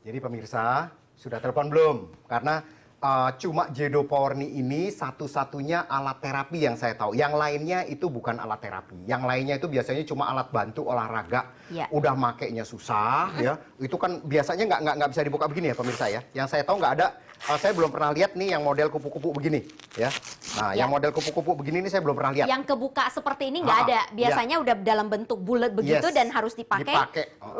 Jadi pemirsa, sudah telepon belum? Karena cuma Jedo Powerni ini satu-satunya alat terapi yang saya tahu. Yang lainnya itu bukan alat terapi. Yang lainnya itu biasanya cuma alat bantu olahraga. Ya. Udah makainya susah ya. Itu kan biasanya nggak bisa dibuka begini ya pemirsa ya. Yang saya tahu nggak ada. Saya belum pernah lihat nih yang model kupu-kupu begini ya. Nah, yang model kupu-kupu begini ini saya belum pernah lihat. Yang kebuka seperti ini nggak ada. Biasanya udah dalam bentuk bulat begitu dan harus dipakai.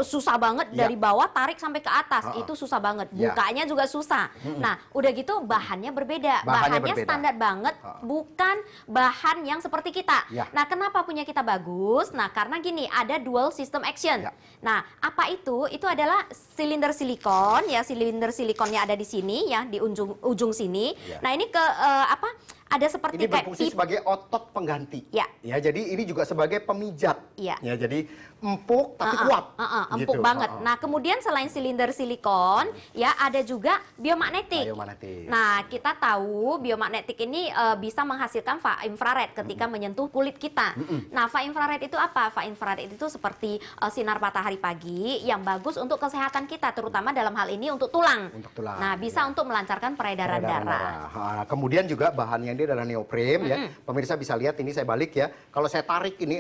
Susah banget dari bawah tarik sampai ke atas. Itu susah banget. Bukanya juga susah. Nah, udah gitu bahannya berbeda. Bahannya standar banget, bukan bahan yang seperti kita. Nah, kenapa punya kita bagus? Nah, karena gini, ada dual system action. Nah, apa itu? Itu adalah silinder silikon ya. Silinder silikonnya ada di sini ya, di ujung sini. Nah, ini ke ada seperti ini berfungsi sebagai otot pengganti. Ya, jadi ini juga sebagai pemijat. Ya, jadi empuk tapi kuat. Empuk gitu. banget. Nah, kemudian selain silinder silikon, ya ada juga biomagnetik. Nah, kita tahu biomagnetik ini bisa menghasilkan fa infrared ketika menyentuh kulit kita. Nah, fa infrared itu apa? Fa infrared itu seperti sinar matahari pagi yang bagus untuk kesehatan kita, terutama dalam hal ini untuk tulang. Nah, bisa untuk melancarkan peredaran darah. Kemudian juga bahannya ini adalah neoprem ya. Pemirsa bisa lihat ini saya balik ya. Kalau saya tarik ini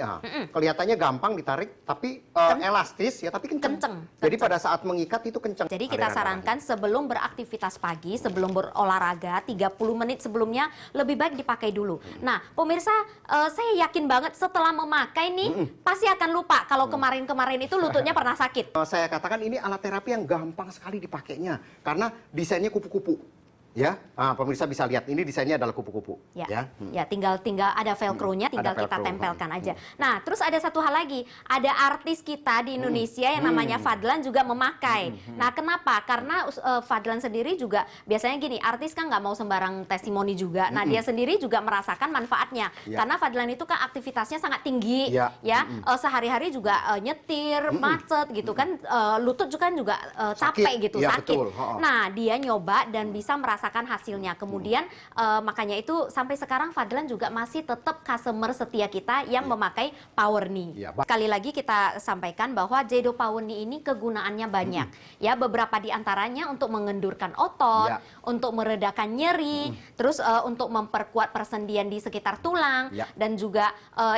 kelihatannya gampang ditarik tapi elastis ya, tapi kenceng. Jadi pada saat mengikat itu kenceng. Jadi kita sarankan sebelum beraktivitas pagi, sebelum berolahraga 30 menit sebelumnya lebih baik dipakai dulu. Nah, pemirsa, saya yakin banget setelah memakai nih pasti akan lupa kalau kemarin-kemarin itu lututnya pernah sakit. Saya katakan ini alat terapi yang gampang sekali dipakainya karena desainnya kupu-kupu. Ya, pemirsa bisa lihat ini desainnya adalah kupu-kupu. Ya, tinggal ada velcro-nya, tinggal kita tempelkan aja. Nah, terus ada satu hal lagi, ada artis kita di Indonesia yang namanya Fadlan juga memakai. Nah, kenapa? Karena Fadlan sendiri juga biasanya gini, artis kan nggak mau sembarang testimoni juga. Nah, dia sendiri juga merasakan manfaatnya. Karena Fadlan itu kan aktivitasnya sangat tinggi, sehari-hari juga nyetir, macet gitu kan, lutut juga capek gitu, sakit. Nah, dia nyoba dan bisa merasakan hasilnya. Kemudian makanya itu sampai sekarang Fadlan juga masih tetap customer setia kita yang memakai Powerni. Sekali lagi kita sampaikan bahwa Jedo Powerni ini kegunaannya banyak. Ya, beberapa di antaranya untuk mengendurkan otot, untuk meredakan nyeri, terus untuk memperkuat persendian di sekitar tulang, dan juga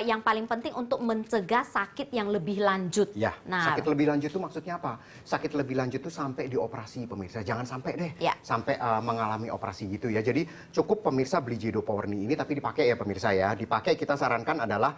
yang paling penting untuk mencegah sakit yang lebih lanjut. Nah, sakit lebih lanjut itu maksudnya apa? Sakit lebih lanjut itu sampai dioperasi pemirsa. Jangan sampai deh sampai mengalami operasi gitu ya. Jadi cukup pemirsa beli Jedo Powerni ini tapi dipakai ya pemirsa ya. Dipakai kita sarankan adalah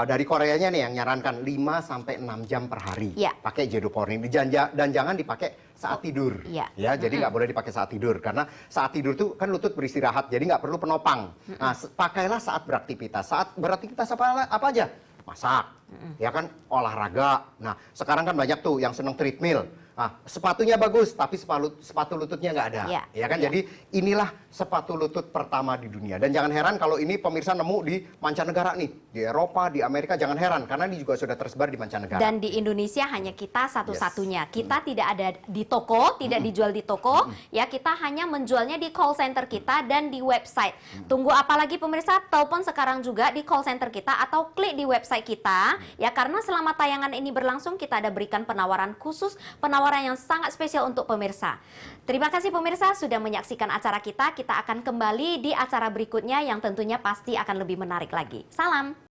dari Koreanya nih yang nyarankan 5 sampai 6 jam per hari. Pakai Jedo Powerni dan jangan dipakai saat tidur. Ya, jadi nggak boleh dipakai saat tidur karena saat tidur tuh kan lutut beristirahat. Jadi nggak perlu penopang. Nah, pakailah saat beraktivitas. Saat beraktivitas apa aja? Masak. Ya kan, olahraga. Nah, sekarang kan banyak tuh yang seneng treadmill. Nah, sepatunya bagus, tapi sepatu lututnya nggak ada. Ya kan, jadi inilah sepatu lutut pertama di dunia. Dan jangan heran kalau ini pemirsa nemu di mancanegara nih. Di Eropa, di Amerika, jangan heran. Karena ini juga sudah tersebar di mancanegara. Dan di Indonesia hanya kita satu-satunya. Kita tidak ada di toko, tidak dijual di toko. Ya, kita hanya menjualnya di call center kita dan di website. Tunggu apa lagi pemirsa? Telepon sekarang juga di call center kita atau klik di website kita. Ya, karena selama tayangan ini berlangsung kita ada berikan penawaran khusus, penawaran yang sangat spesial untuk pemirsa. Terima kasih pemirsa sudah menyaksikan acara kita. Kita akan kembali di acara berikutnya yang tentunya pasti akan lebih menarik lagi. Salam.